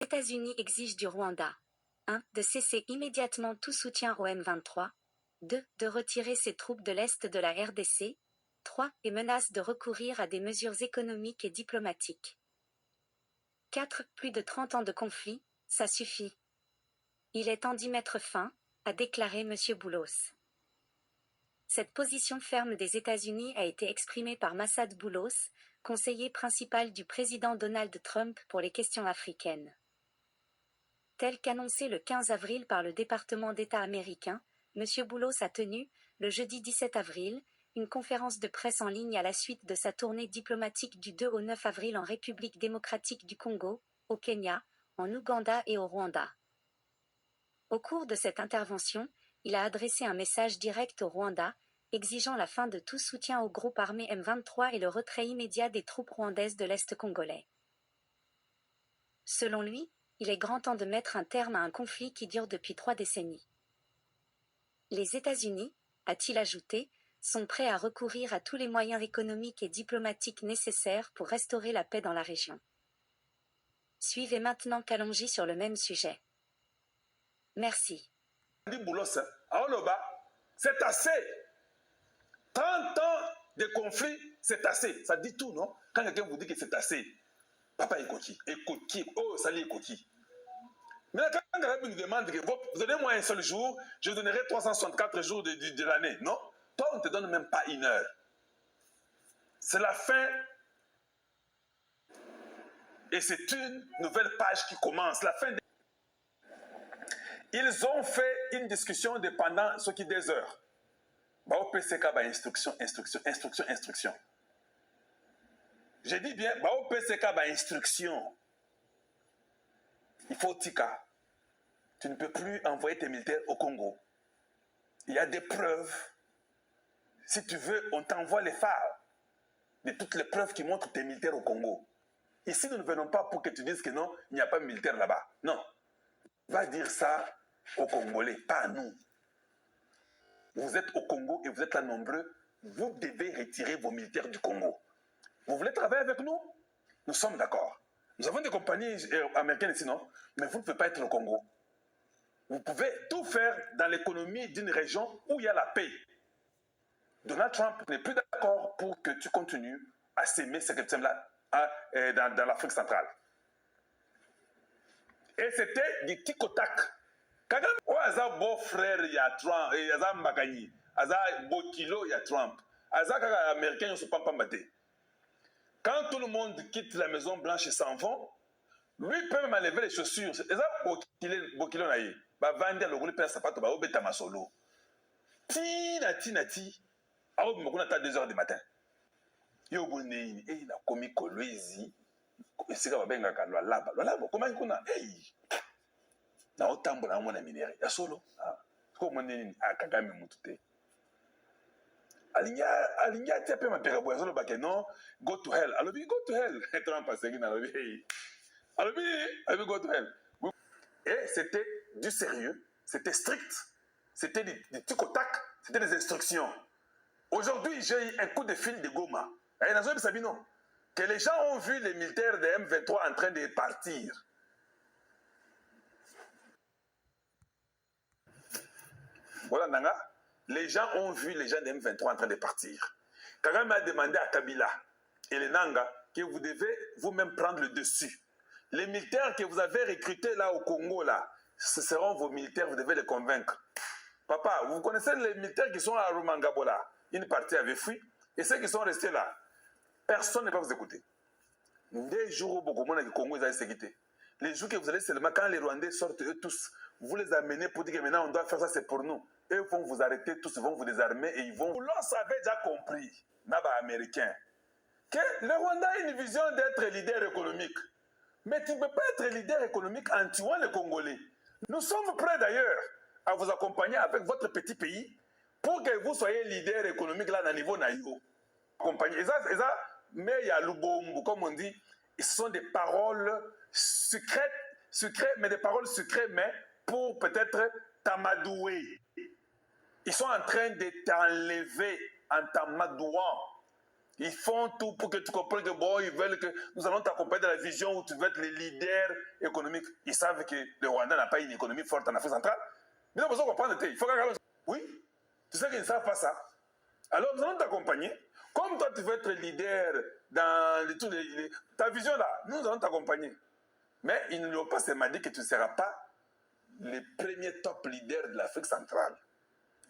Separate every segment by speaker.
Speaker 1: Les États-Unis exigent du Rwanda 1. De cesser immédiatement tout soutien au M23. 2. De retirer ses troupes de l'Est de la RDC. 3. Et menace de recourir à des mesures économiques et diplomatiques. 4. Plus de 30 ans de conflit, ça suffit. Il est temps d'y mettre fin, a déclaré M. Boulos. Cette position ferme des États-Unis a été exprimée par Massad Boulos, conseiller principal du président Donald Trump pour les questions africaines. Tel qu'annoncé le 15 avril par le département d'État américain, M. Boulos a tenu, le jeudi 17 avril, une conférence de presse en ligne à la suite de sa tournée diplomatique du 2 au 9 avril en République démocratique du Congo, au Kenya, en Ouganda et au Rwanda. Au cours de cette intervention, il a adressé un message direct au Rwanda, exigeant la fin de tout soutien au groupe armé M23 et le retrait immédiat des troupes rwandaises de l'Est congolais. Selon lui, il est grand temps de mettre un terme à un conflit qui dure depuis 3 décennies. Les États-Unis, a-t-il ajouté, sont prêts à recourir à tous les moyens économiques et diplomatiques nécessaires pour restaurer la paix dans la région. Suivez maintenant Kalonji sur le même sujet. Merci.
Speaker 2: C'est assez. 30 ans de conflit, c'est assez. Ça dit tout, non? Quand quelqu'un vous dit que c'est assez, papa est coquille. Oh, salut est coquille. Mais quand quelqu'un nous demande que vous donnez-moi un seul jour, je donnerai 364 jours de l'année. Non? Toi, on ne te donne même pas 1 heure. C'est la fin. Et c'est une nouvelle page qui commence. La fin. Ils ont fait une discussion de pendant ce qui 2 heures. Bao PCK, instruction. J'ai dit bien, Bao PCK, instruction. Il faut Tika. Tu ne peux plus envoyer tes militaires au Congo. Il y a des preuves. Si tu veux, on t'envoie les phares de toutes les preuves qui montrent tes militaires au Congo. Ici, nous ne venons pas pour que tu dises que non, il n'y a pas de militaire là-bas. Non. Va dire ça aux Congolais, pas à nous. Vous êtes au Congo et vous êtes là nombreux. Vous devez retirer vos militaires du Congo. Vous voulez travailler avec nous? Nous sommes d'accord. Nous avons des compagnies américaines ici, non? Mais vous ne pouvez pas être au Congo. Vous pouvez tout faire dans l'économie d'une région où il y a la paix. Donald Trump n'est plus d'accord pour que tu continues à s'aimer ce que tu aimes là dans l'Afrique centrale. Et c'était du tic au tac. Quand Aza beau frère, il y a Trump, et Aza Mbagani, Aza beau kilo, il y a Trump. Aza américain, ils ne sont pas battus. Quand tout le monde quitte la Maison Blanche et s'en vont, lui peut même enlever les chaussures. Aza beau kilo naïe. Va vendre le groupe de sapato, va obéter ma solo. Ti. Alors, je me à 2 heures du matin. Yo bonne, il a commis Kolwezi. C'est comme ben gakalo laba. Laba, comment il connaît? Hey. Na otambo na mona minere. Ya solo. Ko monene akagami mutute. Alinya ti pe ma pera boya solo bake non, go to hell. Alobi go to hell. Trump passé na alobi. Hey. Alobi go to hell. Et c'était du sérieux, c'était strict, c'était du tic au tac, c'était des instructions. Aujourd'hui, j'ai eu un coup de fil de Goma. Que les gens ont vu les militaires de M23 en train de partir. Voilà, Nanga. Les gens ont vu les gens de M23 en train de partir. Kagame a demandé à Kabila et les Nanga que vous devez vous-même prendre le dessus. Les militaires que vous avez recrutés là au Congo, là, ce seront vos militaires, vous devez les convaincre. Papa, vous connaissez les militaires qui sont à Rumangabola? Une partie avait fui. Et ceux qui sont restés là, personne ne va vous écouter. Des jours où beaucoup de Congo ils se quitter. Les jours que vous allez seulement, quand les Rwandais sortent eux tous, vous les amenez pour dire que maintenant on doit faire ça, c'est pour nous. Eux vont vous arrêter tous, ils vont vous désarmer et ils vont... L'ONU avait déjà compris, Naba américain, que le Rwanda a une vision d'être leader économique. Mais tu ne peux pas être leader économique en tuant les Congolais. Nous sommes prêts d'ailleurs à vous accompagner avec votre petit pays pour que vous soyez leader économique là dans le niveau naïo. Accompagner. Et ça, mais il y a l'Ubombu, comme on dit, ce sont des paroles secrètes, mais des paroles secrètes, mais pour peut-être t'amadouer. Ils sont en train de t'enlever en t'amadouant. Ils font tout pour que tu comprennes que bon, ils veulent que nous allons t'accompagner dans la vision où tu veux être le leader économique. Ils savent que le Rwanda n'a pas une économie forte en Afrique centrale. Mais ils ont besoin de comprendre. Il faut que... Oui, tu sais qu'ils ne savent pas ça. Alors nous allons t'accompagner. Comme toi, tu veux être leader dans ta vision là, nous allons t'accompagner. Mais ils ne lui ont pas seulement dit que tu ne seras pas le premier top leader de l'Afrique centrale.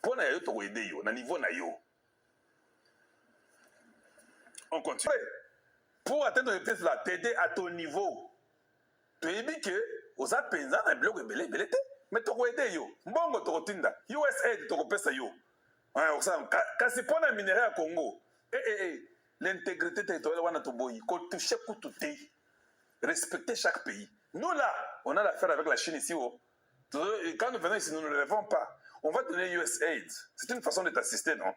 Speaker 2: Pour aider, au niveau naïo. On continue. Pour atteindre l'objectif là, t'aider à ton niveau. Tu as dit que aux appenza na bloc belé mais tu aider yo. Mbongo to tinda. USAID to pesa yo. Ouais, ça kasi pona minerai à Congo. L'intégrité territoriale wana to boyi ko toucher ku touté. Respecter chaque pays. Nous là, on a l'affaire avec la Chine ici. Quand nous venons ici, nous ne le rêvons pas. On va donner USAID. C'est une façon de t'assister, non?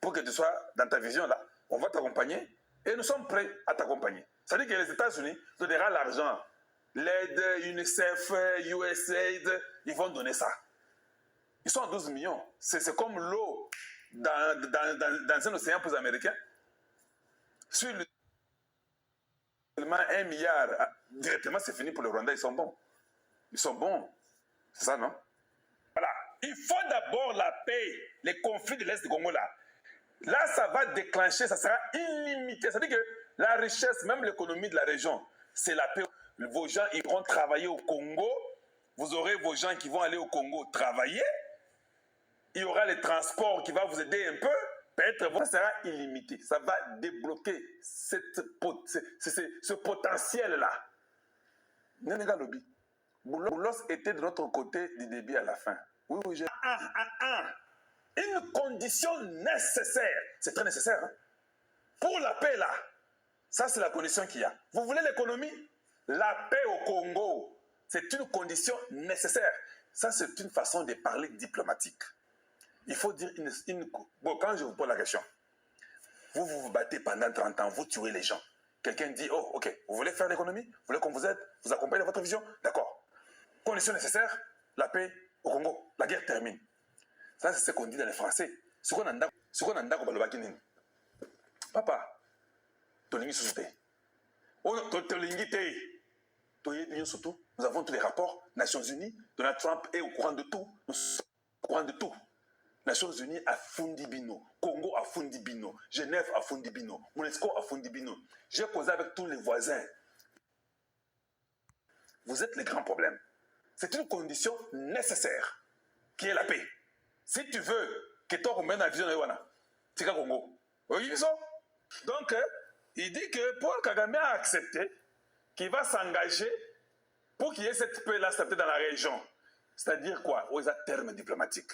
Speaker 2: Pour que tu sois dans ta vision là. On va t'accompagner et nous sommes prêts à t'accompagner. C'est-à-dire que les États-Unis donneront l'argent. L'aide, UNICEF, USAID, ils vont donner ça. Ils sont à 12 millions. C'est comme l'eau dans un océan pour les Américains. Sur le seulement 1 milliard, directement c'est fini pour le Rwanda, ils sont bons. Ils sont bons. C'est ça, non? Voilà. Il faut d'abord la paix, les conflits de l'Est du Congo là. Là, ça va déclencher, ça sera illimité. C'est-à-dire que la richesse, même l'économie de la région, c'est la paix. Vos gens iront travailler au Congo. Vous aurez vos gens qui vont aller au Congo travailler. Il y aura les transports qui vont vous aider un peu. Peut-être ça sera illimité. Ça va débloquer ce potentiel-là. Nénéga Lobi. Boulos était de notre côté du début à la fin. Oui, oui, j'ai... Une condition nécessaire. C'est très nécessaire. Hein? Pour la paix, là. Ça, c'est la condition qu'il y a. Vous voulez l'économie? La paix au Congo. C'est une condition nécessaire. Ça, c'est une façon de parler diplomatique. Il faut dire Bon, quand je vous pose la question, vous vous battez pendant 30 ans, vous tuez les gens. Quelqu'un dit, oh, ok, vous voulez faire l'économie? Vous voulez qu'on vous aide? Vous accompagne dans votre vision? D'accord. Condition nécessaire, la paix au Congo. La guerre termine. Ça, c'est ce qu'on dit dans les Français. Ce qu'on a dit, papa, nous avons tous les rapports. Nations Unies, Donald Trump est au courant de tout. Nous sommes au courant de tout. Nations Unies à Fundibino, Congo à Fundibino, Genève à Fundibino, UNESCO à Fundibino. J'ai causé avec tous les voisins. Vous êtes les grands problèmes. C'est une condition nécessaire qui est la paix. Si tu veux que toi remènes la vision de Wana, c'est Congo. Oui, donc, il dit que Paul Kagame a accepté qu'il va s'engager pour qu'il y ait cette paix-là dans la région. C'est-à-dire quoi? Aux termes diplomatiques.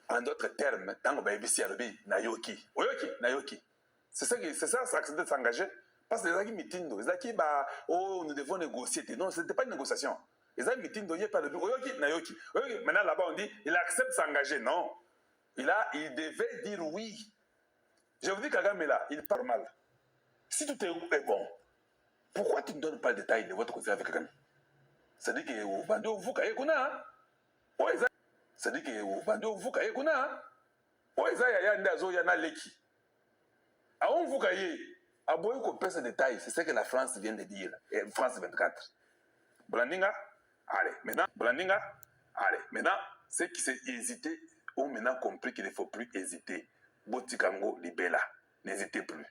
Speaker 2: En d'autres termes, dans le BBC, Nayoki. Oyoki, Nayoki. C'est ça, ça accepté de s'engager. Parce que les gens mitindo, les gens bah, oh, nous devons négocier. Non, ce n'était pas une négociation. Les gens mitindo, il n'y a pas de Oyoki, Nayoki. Oyoki. Maintenant, là-bas, on dit, il accepte de s'engager. Non. Il devait dire oui. Je vous dis, Kagame là, il parle mal. Si tout est bon, pourquoi tu ne donnes pas le détail de votre côté avec Kagame? C'est-à-dire que vous vendez au vous kaye kuna. C'est-à-dire que vous vendez au vous kaye kuna. Yana leki. A on vous kaye. A boy qu'on pèse ce détail, c'est ce que la France vient de dire. France 24. Blandinga, allez, maintenant, Blandinga, allez, maintenant, ceux qui s'est hésité ont maintenant compris qu'il ne faut plus hésiter. Botikango, Libella, n'hésitez plus.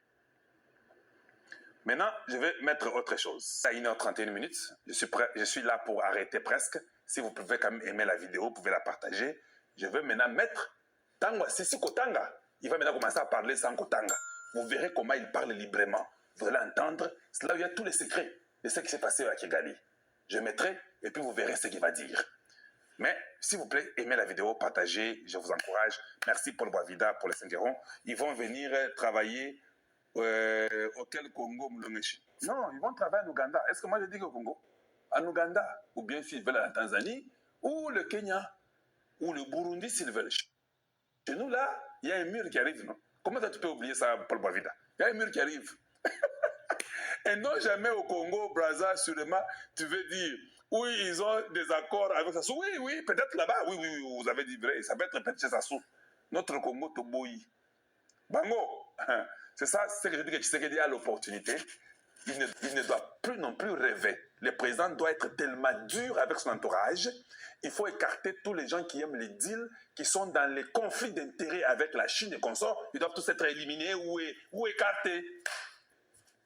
Speaker 2: Maintenant, je vais mettre autre chose. À 1h31, je suis prêt, je suis là pour arrêter presque. Si vous pouvez quand même aimer la vidéo, vous pouvez la partager. Je vais maintenant mettre Tangwa, Sissi Kotanga. Il va maintenant commencer à parler sans Kotanga. Vous verrez comment il parle librement. Vous allez entendre, c'est là où il y a tous les secrets de ce qui s'est passé à Kigali. Je mettrai et puis vous verrez ce qu'il va dire. Mais, s'il vous plaît, aimez la vidéo, partagez, je vous encourage. Merci Paul Boavida pour les 5 euros. Ils vont venir travailler auquel Congo Mlongeshi. Non, ils vont travailler en Ouganda. Est-ce que moi je dis au Congo? En Ouganda, ou bien s'ils veulent en Tanzanie, ou le Kenya, ou le Burundi s'ils veulent. Chez nous là, il y a un mur qui arrive, non? Comment tu peux oublier ça, Paul Boavida? Il y a un mur qui arrive. Et non jamais au Congo, Brazza, sûrement, tu veux dire, oui, ils ont des accords avec Sassou. Oui, oui, peut-être là-bas, oui, vous avez dit vrai, ça peut être peut-être chez Sassou. Notre Congo, Toboyi. Bango, C'est ça, c'est ce que je dis que Tshisekedi a l'opportunité. Il ne doit plus non plus rêver. Le président doit être tellement dur avec son entourage. Il faut écarter tous les gens qui aiment les deals, qui sont dans les conflits d'intérêts avec la Chine et consorts. Ils doivent tous être éliminés ou écartés.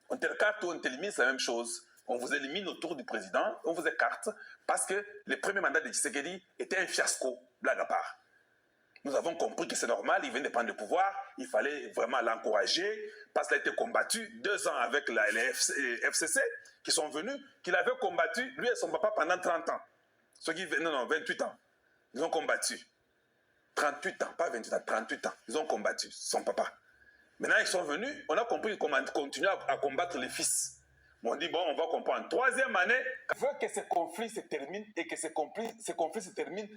Speaker 2: On t'écarte ou on t'élimine, c'est la même chose. On vous élimine autour du président, on vous écarte, parce que le premier mandat de Tshisekedi était un fiasco, blague à part. Nous avons compris que c'est normal, il vient de prendre le pouvoir, il fallait vraiment l'encourager, parce qu'il a été combattu 2 ans avec les FCC, qui sont venus, qu'il avait combattu, lui et son papa, pendant 30 ans. Ceux qui, non, 28 ans. Ils ont combattu. 38 ans, pas 28 ans, 38 ans. Ils ont combattu son papa. Maintenant, ils sont venus, on a compris qu'on continue à combattre les fils. On dit, bon, on va comprendre. 3e année, on veut que ce conflit se termine et que ce conflit se termine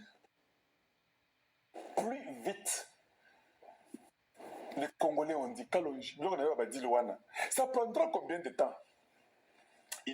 Speaker 2: plus vite. Les Congolais ont dit, ça prendra combien de temps?